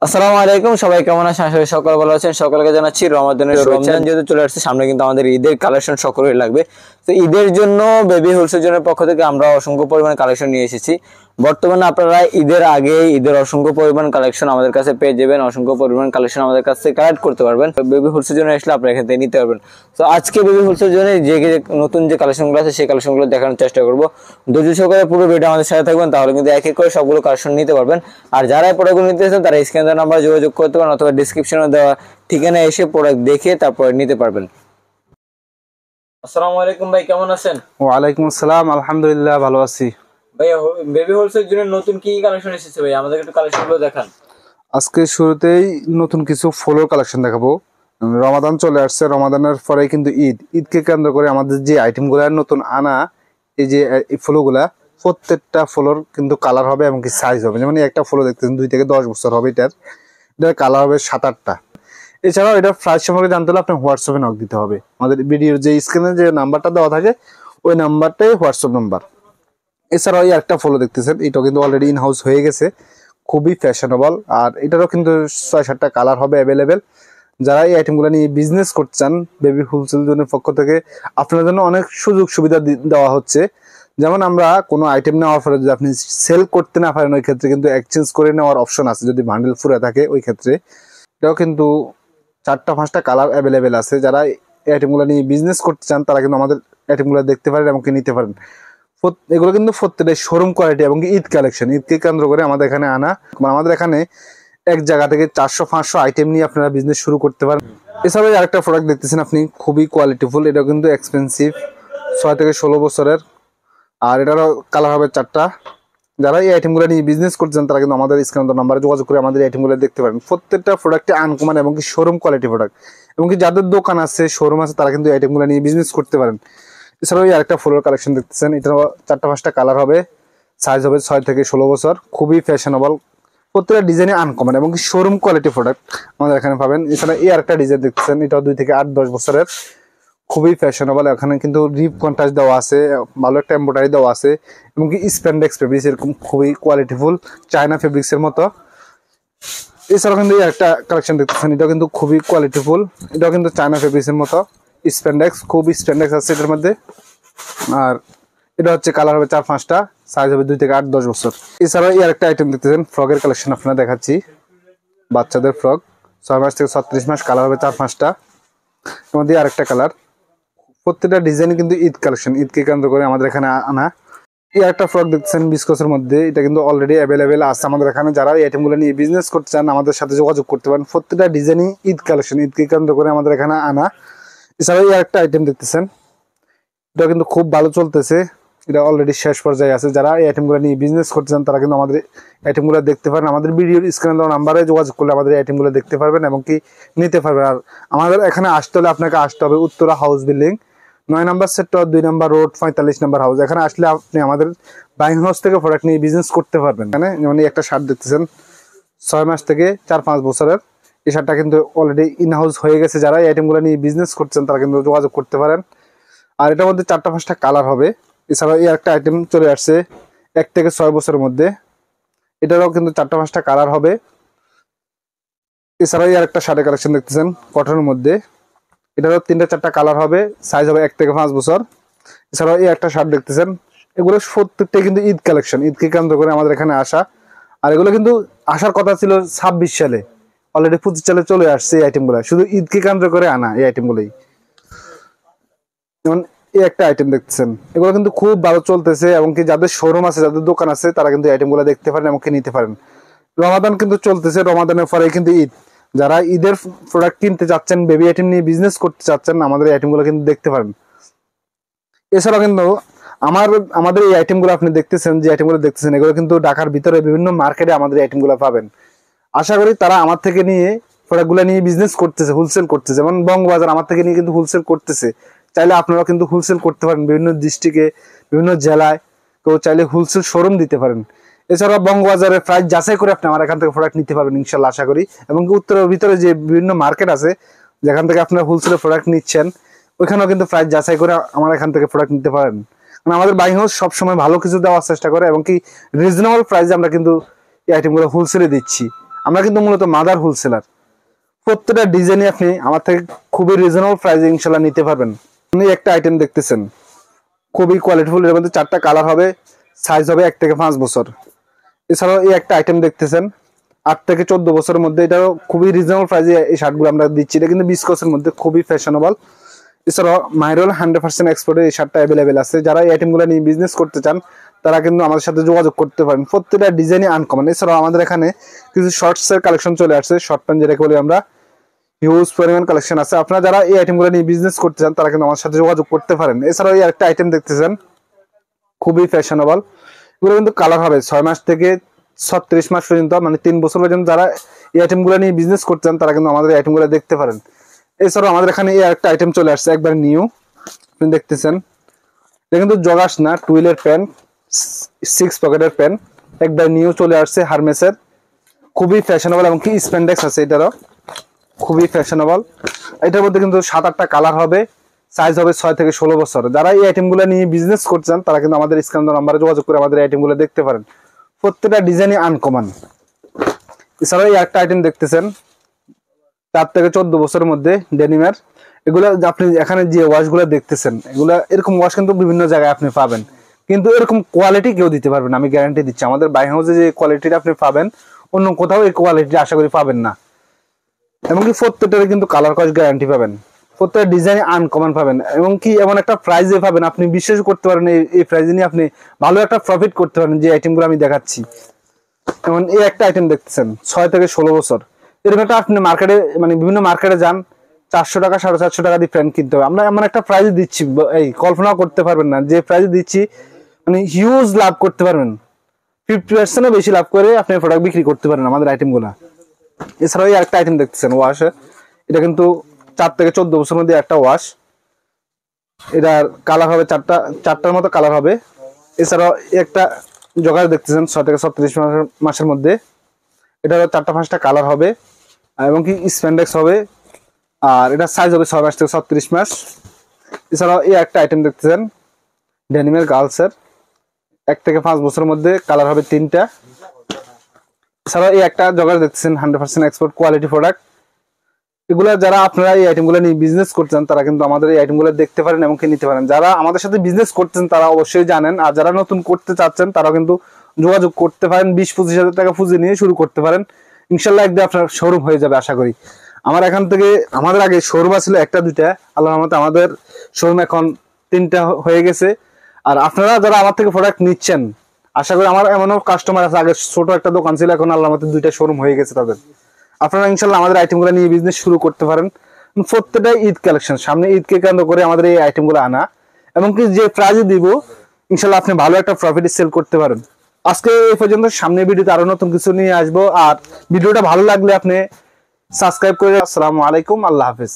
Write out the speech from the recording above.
আসসালামু আলাইকুম, সবাই কেমন আছেন? আশা করি সকলে ভালো আছেন। সকলকে জানাচ্ছি রমাদানের শুভেচ্ছা। যেহেতু চলে আসছে সামনে, কিন্তু আমাদের ঈদের কালেকশন সকলেই লাগবে। তো ঈদের জন্য বেবি হোলসেল জোনের পক্ষ থেকে আমরা অসংখ্য পরিমাণ কালেকশন নিয়ে এসেছি। বর্তমানে আপনারা ঈদের আগে ঈদের অসংখ্য পরিমাণ কালেকশন আমাদের কাছে পেয়ে যাবেন। অসংখ্য পরিমাণ কালেকশন আমাদের কাছ থেকে কালেক্ট করতে পারবেন। বেবি হোলসেল জোনে আসলে আপনারা এখান থেকে নিতে পারবেন। তো আজকে বেবি হোলসেল জোনে যে নতুন যে কালেকশনগুলো আছে সেই কালেকশনগুলো দেখানোর চেষ্টা করবো। ধৈর্য সহকারে পুরো ভিডিও আমাদের সাথে থাকবেন, তাহলে কিন্তু এক এক করে সবগুলো কালেকশন নিতে পারবেন। আর যারা প্রোডাক্টগুলো নিতে চান তারা স্ক্রিনে দেওয়া নাম্বারে যোগাযোগ করতে পারেন, অথবা ডিসক্রিপশনে দেওয়া ঠিকানায় এসে প্রোডাক্ট দেখে তারপরে নিতে পারবেন। আসসালামু আলাইকুম ভাই, কেমন আছেন? ওয়ালাইকুম আসসালাম, আলহামদুলিল্লাহ ভালো আছি। ভাইয়া, বেবি হোলসেল জন্য নতুন কি কালেকশন এসেছে ভাই? আমাদের একটু কালেকশনগুলো দেখান। আজকে শুরুতেই নতুন কিছু ফলোর কালেকশন দেখাবো। রমাদান চলে আসছে, রমাদানের পরে কিন্তু ঈদকে কেন্দ্র করে আমাদের যে আইটেমগুলো নতুন আনা, এই যে ফলোগুলা, প্রত্যেকটা ফলোর কিন্তু কালার হবে এবং কি সাইজ হবে। যেমন একটা ফলো দেখতেছেন 2 থেকে 10 বছর হবে, এটার কালার হবে 7-8টা। এছাড়াও এটার প্রাইস সম্পর্কে জানতে হলে আপনার হোয়াটসঅ্যাপে নক দিতে হবে। আমাদের ভিডিওর যে স্ক্রিনে যে নাম্বারটা দেওয়া থাকে ওই নাম্বারটাই হোয়াটসঅ্যাপ নাম্বার। এছাড়াও এই একটা ফলো দেখতেছেন, এটা কিন্তু অলরেডি ইন হাউস হয়ে গেছে, খুবই ফ্যাশনেবল। আর এটারও কিন্তু 6-7টা কালার হবে অ্যাভেলেবেল। যারা এই আইটেমগুলো নিয়ে বিজনেস করতে চান, বেবি হোলসেল জোনের পক্ষ থেকে আপনার জন্য অনেক সুযোগ সুবিধা দেওয়া হচ্ছে। যেমন আমরা কোনো আইটেম নেওয়ার পরে যদি আপনি সেল করতে না পারেন, ওই ক্ষেত্রে কিন্তু এক্সচেঞ্জ করে নেওয়ার অপশন আছে। যদি বান্ডেল ফুরে থাকে ওই ক্ষেত্রে এটাও কিন্তু 4-5টা কালার অ্যাভেলেবেল আছে। যারা এই আইটেমগুলো নিয়ে বিজনেস করতে চান তারা কিন্তু আমাদের আইটেমগুলো দেখতে পারেন এবং নিতে পারেন। এগুলো কিন্তু প্রত্যেকটা শোরুম কোয়ালিটি এবং ঈদ কালেকশন, ঈদকে কেন্দ্র করে আমাদের এখানে আনা। আমাদের এখানে এক জায়গা থেকে 400-500 আইটেম নিয়ে আপনারা বিজনেস শুরু করতে পারেন। এছাড়াও আরেকটা প্রোডাক্ট দেখতেছেন আপনি, খুবই কোয়ালিটিফুল। এটা কিন্তু এক্সপেন্সিভ, 6 থেকে 16 বছরের। আর এটারও কালার হবে 4টা। যারা এই আইটেমগুলো নিয়ে বিজনেস করছেন তারা কিন্তু আমাদের স্ক্রিনের নাম্বারে যোগাযোগ করে আমাদের আইটেমগুলো দেখতে পারেন। প্রত্যেকটা প্রোডাক্টে আনকমন এবং কি শোরুম কোয়ালিটি প্রোডাক্ট, এবং কি যাদের দোকান আছে, শোরুম আছে, তারা কিন্তু এই আইটেমগুলো নিয়ে বিজনেস করতে পারেন। এছাড়াও এই আরেকটা ফ্লোর কালেকশন দেখতেছেন, এটা 4-5টা কালার হবে, সাইজ হবে 6 থেকে 16 বছর, খুবই ফ্যাশনেবল। প্রত্যেকটা ডিজাইনে আনকমন এবং কি শোরুম কোয়ালিটি প্রোডাক্ট আমাদের এখানে পাবেন। এছাড়া এই আরেকটা ডিজাইন দেখতেছেন, এটা 2 থেকে 8-10 বছরের, খুবই ফ্যাশনেবল। এখানে কিন্তু রিপ কন্ট্রাস্ট দেওয়া আছে, ভালো একটা এমব্রয়ডারি দেওয়া আছে, এবং কি স্প্যান্ডেক্স ফেব্রিক্স, এরকম খুবই কোয়ালিটিফুল, চায়না ফেব্রিক্স এর মতো। এছাড়াও কিন্তু এই একটা কালেকশন দেখতেছেন, এটাও কিন্তু খুবই কোয়ালিটিফুল, এটাও কিন্তু চায়না ফেব্রিক্স এর মতো, স্প্যান্ডেক্স, খুব স্প্যান্ডেক্স আছে এটার মধ্যে। আর এটা হচ্ছে কালার হবে 4-5টা, সাইজ হবে 2 থেকে 8-10 বছর। এছাড়াও এই আরেকটা আইটেম দেখতেছেন, ফ্রকের কালেকশন আপনারা দেখাচ্ছি, বাচ্চাদের ফ্রক, 6 মাস থেকে 36 মাস, কালার হবে 4-5টা। এর মধ্যে আরেকটা কালার। প্রত্যেকটা ডিজাইন কিন্তু ঈদ কালেকশন, ঈদকে কেন্দ্র করে আমাদের এখানে আনা। এই একটা ফ্রক দেখছেন বিস্কসের মধ্যে, এটা কিন্তু অলরেডি অ্যাভেলেবেল আছে আমাদের এখানে। যারা এই আইটেমগুলো নিয়ে বিজনেস করতে চান আমাদের সাথে যোগাযোগ করতে পারেন। প্রত্যেকটা ডিজাইনই ঈদ কালেকশন, ঈদকে কেন্দ্র করে আমাদের এখানে আনা। এছাড়াও এই একটা আইটেম দেখতেছেন, এটা কিন্তু খুব ভালো চলতেছে, এটা অলরেডি শেষ পর্যায়ে আছে। যারা এই আইটেমগুলো নিয়ে বিজনেস করতে চান তারা কিন্তু আমাদের আইটেমগুলো দেখতে পারেন। আমাদের ভিডিওর স্ক্রিনে দেওয়া নাম্বারে যোগাযোগ করলে আমাদের আইটেমগুলো দেখতে পারবেন এবং কি নিতে পারবেন। আর আমাদের এখানে আসতে হলে আপনাকে আসতে হবে উত্তরা হাউস বিল্ডিং, 9 নম্বর সেক্টর, 2 নম্বর রোড, 45 নম্বর হাউস। এখানে আসলে আপনি আমাদের বাইং হাউস থেকে প্রোডাক্ট নিয়ে বিজনেস করতে পারবেন। এখানে যেমন একটা শার্ট দেখতেছেন, 6 মাস থেকে 4-5 বছরের, এই শার্টটা কিন্তু অলরেডি ইন হাউস হয়ে গেছে। যারা এই আইটেমগুলো নিয়ে বিজনেস করছেন তারা কিন্তু যোগাযোগ করতে পারেন। আর এটার মধ্যে 4-5টা কালার হবে। এছাড়াও এই একটা আইটেম চলে আসছে 1 থেকে 6 বছরের মধ্যে, এটারও কিন্তু 4-5টা কালার হবে। এছাড়াও এই আরেকটা শার্টের কালেকশন দেখতেছেন কটনের মধ্যে, এটারও 3-4টা কালার হবে, সাইজ হবে 1 থেকে 5 বছর। এছাড়াও এই একটা শার্ট দেখতেছেন, এগুলো প্রত্যেকটাই কিন্তু ঈদ কালেকশন, ঈদকে কেন্দ্র করে আমাদের এখানে আসা। আর এগুলো কিন্তু আসার কথা ছিল 26 সালে, অলরেডি 25 সালে চলে আসছে এই আইটেমগুলো, শুধু ঈদকে কেন্দ্র করে আনা এই আইটেমগুলোই। যেমন এই একটা আইটেম দেখতেছেন, এগুলো কিন্তু খুব ভালো চলতেছে, এবং কি যাদের শোরুম আছে, যাদের দোকান আছে, তারা কিন্তু এই আইটেমগুলো দেখতে পারেন এবং নিতে পারেন। রমাদান কিন্তু চলতেছে, রমাদানের পরে কিন্তু ঈদ। যারা ঈদের প্রোডাক্ট কিনতে চাচ্ছেন, বেবি আইটেম নিয়ে বিজনেস করতে চাচ্ছেন, আমাদের এই আইটেমগুলো কিন্তু দেখতে পারেন। এছাড়াও কিন্তু আমাদের এই আইটেমগুলো আপনি দেখতেছেন, যে আইটেমগুলো দেখতেছেন, এগুলো কিন্তু ঢাকার ভিতরে বিভিন্ন মার্কেটে আমাদের এই আইটেমগুলো পাবেন। আশা করি তারা আমার থেকে নিয়ে প্রোডাক্টগুলো নিয়ে বিজনেস করতেছে, হোলসেল করতেছে। যেমন বঙ্গবাজার আমার থেকে নিয়ে কিন্তু হোলসেল করতেছে, চাইলে আপনারা কিন্তু হোলসেল করতে পারেন। বিভিন্ন ডিস্ট্রিক্টে, বিভিন্ন জেলায় কেউ চাইলে হোলসেল শোরুম দিতে পারেন। এছাড়াও বঙ্গবাজারের প্রাইস যাচাই করে আপনি আমার এখান থেকে প্রোডাক্ট নিতে পারবেন ইনশাল্লাহ, আশা করি। এবং উত্তরের ভিতরে যে বিভিন্ন মার্কেট আছে, যেখান থেকে আপনারা হোলসেলের প্রোডাক্ট নিচ্ছেন, ওইখানেও কিন্তু প্রাইস যাচাই করে আমার এখান থেকে প্রোডাক্ট নিতে পারেন। কারণ আমাদের বাইং হাউস সবসময় ভালো কিছু দেওয়ার চেষ্টা করে, এবং কি রিজনেবল প্রাইসে আমরা কিন্তু এই আইটেমগুলো হোলসেলে দিচ্ছি। আমরা কিন্তু মূলত মাদার হোলসেলার। প্রত্যেকটা ডিজাইনই আপনি আমার থেকে খুবই রিজনেবল প্রাইসে ইনশাল্লাহ নিতে পারবেন। আপনি একটা আইটেম দেখতেছেন খুবই কোয়ালিটিফুল, এর মধ্যে 4টা কালার হবে, সাইজ হবে 1 থেকে 5 বছর। এছাড়াও এই একটা আইটেম দেখতেছেন 8 থেকে 14 বছরের মধ্যে, এটাও খুবই রিজনেবল প্রাইসে এই শার্টগুলো আমরা দিচ্ছি। এটা কিন্তু বিস্কসের মধ্যে খুবই ফ্যাশনেবল। এছাড়াও মাইরোল 100% এক্সপোর্টের এই শার্টটা অ্যাভেলেবেল আছে। যারা এই আইটেমগুলো নিয়ে বিজনেস করতে চান তারা কিন্তু আমাদের সাথে যোগাযোগ করতে পারেন। প্রত্যেকটা ডিজাইনই আনকমন। এছাড়াও আমাদের এখানে কিছু শর্টসের কালেকশন চলে আসছে, শর্ট প্যান্ট যেটাকে বলি আমরা, হিউজ পরিমাণ কালেকশন আছে। আপনারা যারা এই আইটেমগুলো নিয়ে বিজনেস করতে চান তারা কিন্তু আমার সাথে যোগাযোগ করতে পারেন। এছাড়াও এই একটা আইটেম দেখতেছেন খুবই ফ্যাশনেবল, এগুলো কিন্তু কালার হবে 6 মাস থেকে 36 মাস পর্যন্ত, মানে 3 বছর পর্যন্ত যারা এই আইটেমগুলো নিয়ে বিজনেস করতে চান তারা কিন্তু আমাদের এই আইটেমগুলো দেখতে পারেন। এছাড়াও আমাদের এখানে এই একটা আইটেম চলে আসছে একবার নিউ, আপনি দেখতেছেন এটা কিন্তু জগাস না, টুইলের প্যান্ট, 6 পকেটের প্যান্ট, একবার নিউ চলে আসছে হারমেসের, খুবই ফ্যাশনেবল এবং কি স্প্যান্ডেক্স আছে, এটারও খুবই ফ্যাশনেবল। এটার মধ্যে কিন্তু 7-8টা কালার হবে, সাইজ হবে 6 থেকে 16 বছর। যারা এই আইটেমগুলো নিয়ে বিজনেস করছেন তারা কিন্তু আমাদের স্ক্রিন নাম্বারে যোগাযোগ করে আমাদের আইটেমগুলো দেখতে পারেন। প্রত্যেকটা ডিজাইনই আনকমন। এছাড়াও এই একটা আইটেম দেখতেছেন 4 থেকে 14 বছরের মধ্যে ডেনিমের, এগুলো আপনি এখানে যে ওয়াশগুলো দেখতেছেন এগুলা এরকম ওয়াশ কিন্তু বিভিন্ন জায়গায় আপনি পাবেন, কিন্তু এরকম কোয়ালিটি কেউ দিতে পারবেন না, আমি গ্যারান্টি দিচ্ছি। আমাদের বাই হাউসে যে কোয়ালিটিটা আপনি পাবেন অন্য কোথাও এই কোয়ালিটি আশা করি পাবেন না। এমনকি প্রত্যেকটারে কিন্তু কালার কস গ্যারান্টি পাবেন, প্রত্যেকটা ডিজাইন আনকমন পাবেন, এবং কি এমন একটা প্রাইজে পাবেন আপনি বিশ্বাস করতে পারেন এই প্রাইজে নিয়ে আপনি ভালো একটা প্রফিট করতে পারেন। যে আইটেমগুলো আমি দেখাচ্ছি, যেমন এই একটা আইটেম দেখতেছেন 6 থেকে 16 বছর, এরকম একটা আপনি মার্কেটে মানে বিভিন্ন মার্কেটে যান 400 টাকা 450 টাকা দিয়ে প্যান্ট কিনতে হবে, আমরা এমন একটা প্রাইজে দিচ্ছি এই কল্পনাও করতে পারবেন না। যে প্রাইজে দিচ্ছি মানে হিউজ লাভ করতে পারবেন, 50% বেশি লাভ করে আপনি প্রোডাক্ট বিক্রি করতে পারেন আমাদের আইটেমগুলো। এছাড়াও এই একটা আইটেম দেখতেছেন ওয়াশ, এটা কিন্তু 4 থেকে 14 বছরের মধ্যে একটা ওয়াশ, এটার কালার হবে 4টার মতো কালার হবে। এছাড়াও একটা জগার দেখতেছেন 6 থেকে 36 মাসের মধ্যে, এটারও 4টা-5টা কালার হবে এবং কি স্প্যান্ডেক্স হবে, আর এটা সাইজ হবে 6 মাস থেকে 36 মাস। এছাড়াও এই একটা আইটেম দেখতেছেন ডেনিমের গার্লসের, 1 থেকে 5 বছরের মধ্যে, কালার হবে 3টা। এছাড়াও এই একটা জগার দেখতেছেন 100% এক্সপোর্ট কোয়ালিটি প্রোডাক্ট। এগুলো যারা আপনারা এই আইটেমগুলো নিয়ে বিজনেস করছেন তারা কিন্তু আমাদের এই আইটেমগুলো দেখতে পারেন এবং কি নিতে পারেন। যারা আমাদের সাথে বিজনেস করতেন তারা অবশ্যই জানেন, আর যারা নতুন করতে চাচ্ছেন তারাও কিন্তু যোগাযোগ করতে পারেন। 20-25 হাজার টাকা পুঁজি নিয়ে শুরু করতে পারেন, ইনশাল্লাহ একদিন আপনার শোরুম হয়ে যাবে আশা করি। আমার এখান থেকে আমাদের আগে শোরুম ছিল 1-2টা, আল্লাহর রহমতে আমাদের শোরুম এখন 3টা হয়ে গেছে। আর আপনারা যারা আমার থেকে প্রোডাক্ট নিচ্ছেন আশা করি, আমার এমনও কাস্টমার আছে আগে ছোট একটা দোকান ছিল, এখন আল্লাহর রহমতে 2টা শোরুম হয়ে গেছে তাদের। আপনারা ইনশাল্লাহ আমাদের আইটেমগুলো নিয়ে বিজনেস শুরু করতে পারেন। প্রত্যেকটা ঈদ কালেকশন, সামনে ঈদকে কেন্দ্র করে আমাদের এই আইটেমগুলো আনা, এবং কি যে প্রাইজে দিব ইনশাল্লাহ আপনি ভালো একটা প্রফিটে সেল করতে পারেন। আজকে এই পর্যন্ত, সামনে ভিডিওতে আরো নতুন কিছু নিয়ে আসবো। আর ভিডিওটা ভালো লাগলে আপনি সাবস্ক্রাইব করে। আসসালামু আলাইকুম, আল্লাহ হাফেজ।